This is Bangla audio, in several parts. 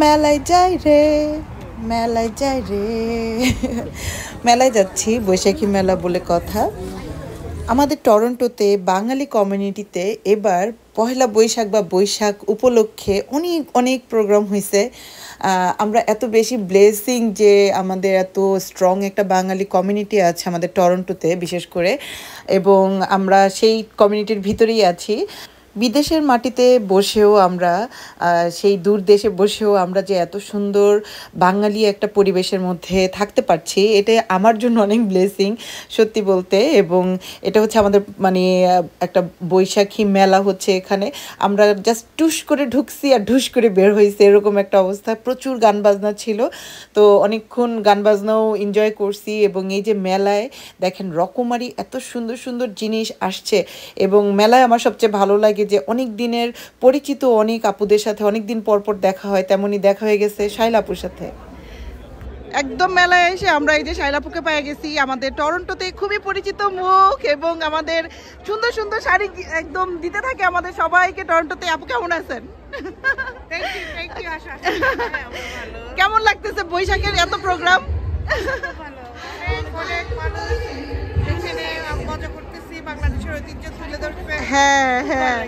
মেলায় যাই রে, মেলায় যাই রে। মেলায় যাচ্ছি, বৈশাখী মেলা বলে কথা। আমাদের টরন্টোতে বাঙালি কমিউনিটিতে এবার পহেলা বৈশাখ বা বৈশাখ উপলক্ষে অনেক অনেক প্রোগ্রাম হয়েছে। আমরা এত বেশি ব্লেসিং যে আমাদের এত স্ট্রং একটা বাঙালি কমিউনিটি আছে আমাদের টরন্টোতে বিশেষ করে, এবং আমরা সেই কমিউনিটির ভিতরেই আছি। বিদেশের মাটিতে বসেও আমরা সেই দূর দেশে বসেও আমরা যে এত সুন্দর বাঙালি একটা পরিবেশের মধ্যে থাকতে পারছি, এটা আমার জন্য অনেক ব্লেসিং সত্যি বলতে। এবং এটা হচ্ছে আমাদের মানে একটা বৈশাখী মেলা হচ্ছে এখানে। আমরা জাস্ট টুস করে ঢুকছি আর ঢুস করে বের হয়েছি, এরকম একটা অবস্থা। প্রচুর গান বাজনা ছিল, তো অনেকক্ষণ গান বাজনাও এনজয় করছি। এবং এই যে মেলায় দেখেন রকমারি এত সুন্দর সুন্দর জিনিস আসছে, এবং মেলায় আমার সবচেয়ে ভালো লাগে যে অনেক দিনের পরিচিত অনেক আপুদের সাথে অনেক দিন পর পর দেখা হয়, তেমনই দেখা হয়ে গেছে শাইলাপুর সাথে। একদম মেলায় এসে আমরা এই যে শাইলাপুকে পেয়ে গেছি, আমাদের টরন্টোতে খুবই পরিচিত মুখ, এবং আমাদের সুন্দর সুন্দর শাড়ি একদম দিতে থাকে আমাদের সবাইকে টরন্টোতে। আপু কেমন আছেন? কেমন লাগতেছে বৈশাখের এত প্রোগ্রাম? হ্যাঁ হ্যাঁ,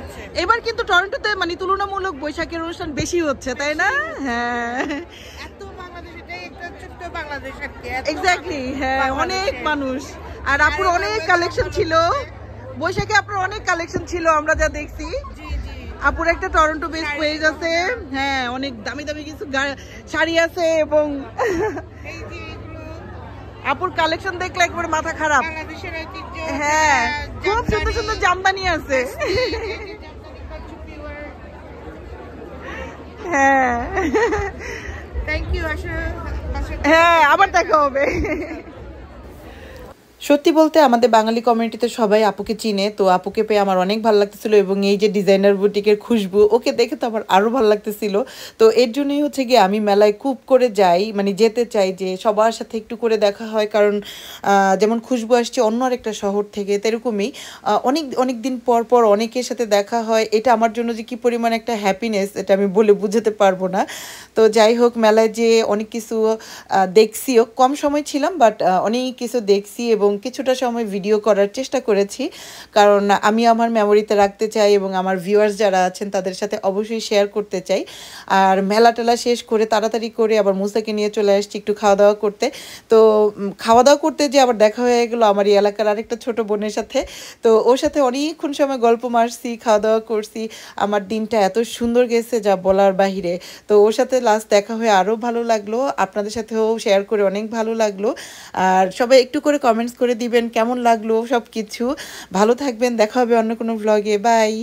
এবার কিন্তু টরন্টোতে মানে তুলনামূলক বৈশাখের অনুষ্ঠান বেশি হচ্ছে, তাই না? হ্যাঁ এক্স্যাক্টলি, হ্যাঁ অনেক মানুষ। আর আপুর অনেক কালেকশন ছিল বৈশাখে, আপনার অনেক কালেকশন ছিল আমরা যা দেখছি। আপুর একটা টরন্টো বেস পেজ আছে, হ্যাঁ অনেক দামি দামি কিছু শাড়ি আছে, এবং আপুর কালেকশন দেখলে একবার মাথা খারাপ। হ্যাঁ খুব সুন্দর সুন্দর জামদানি আছে। হ্যাঁ হ্যাঁ, আবার দেখা হবে। সত্যি বলতে আমাদের বাঙালি কমিউনিটিতে সবাই আপুকে চিনে, তো আপুকে পেয়ে আমার অনেক ভালো লাগতেছিল। এবং এই যে ডিজাইনার বুটিকের খুশবু, ওকে দেখে তো আমার আরও ভালো লাগতেছিল। তো এর জন্যই হচ্ছে গিয়ে আমি মেলায় খুব করে যাই, মানে যেতে চাই যে সবার সাথে একটু করে দেখা হয়। কারণ যেমন খুশবু আসছে অন্য আরেকটা শহর থেকে, তেরকমই অনেক অনেক দিন পর পর অনেকের সাথে দেখা হয়। এটা আমার জন্য যে কী পরিমাণ একটা হ্যাপিনেস, এটা আমি বলে বুঝাতে পারবো না। তো যাই হোক, মেলায় যে অনেক কিছু দেখছিও, কম সময় ছিলাম বাট অনেক কিছু দেখছি, এবং কিছুটা সময় ভিডিও করার চেষ্টা করেছি। কারণ আমি আমার মেমোরিতে রাখতে চাই, এবং আমার ভিউয়ার্স যারা আছেন তাদের সাথে অবশ্যই শেয়ার করতে চাই। আর মেলা টেলা শেষ করে তাড়াতাড়ি করে আবার মুসাকে নিয়ে চলে আসছি একটু খাওয়া দাওয়া করতে। তো খাওয়া দাওয়া করতে যে আবার দেখা হয়ে গেলো আমার এই এলাকার আরেকটা ছোট বোনের সাথে। তো ওর সাথে অনেকক্ষণ সময় গল্প মারছি, খাওয়া দাওয়া করছি। আমার দিনটা এত সুন্দর গেছে যা বলার বাহিরে। তো ওর সাথে লাস্ট দেখা হয়ে আরও ভালো লাগলো, আপনাদের সাথেও শেয়ার করে অনেক ভালো লাগলো। আর সবাই একটু করে কমেন্টস করে দিবেন কেমন লাগলো সব কিছু। ভালো থাকবেন, দেখা হবে অন্য কোনো ভ্লগে। বাই।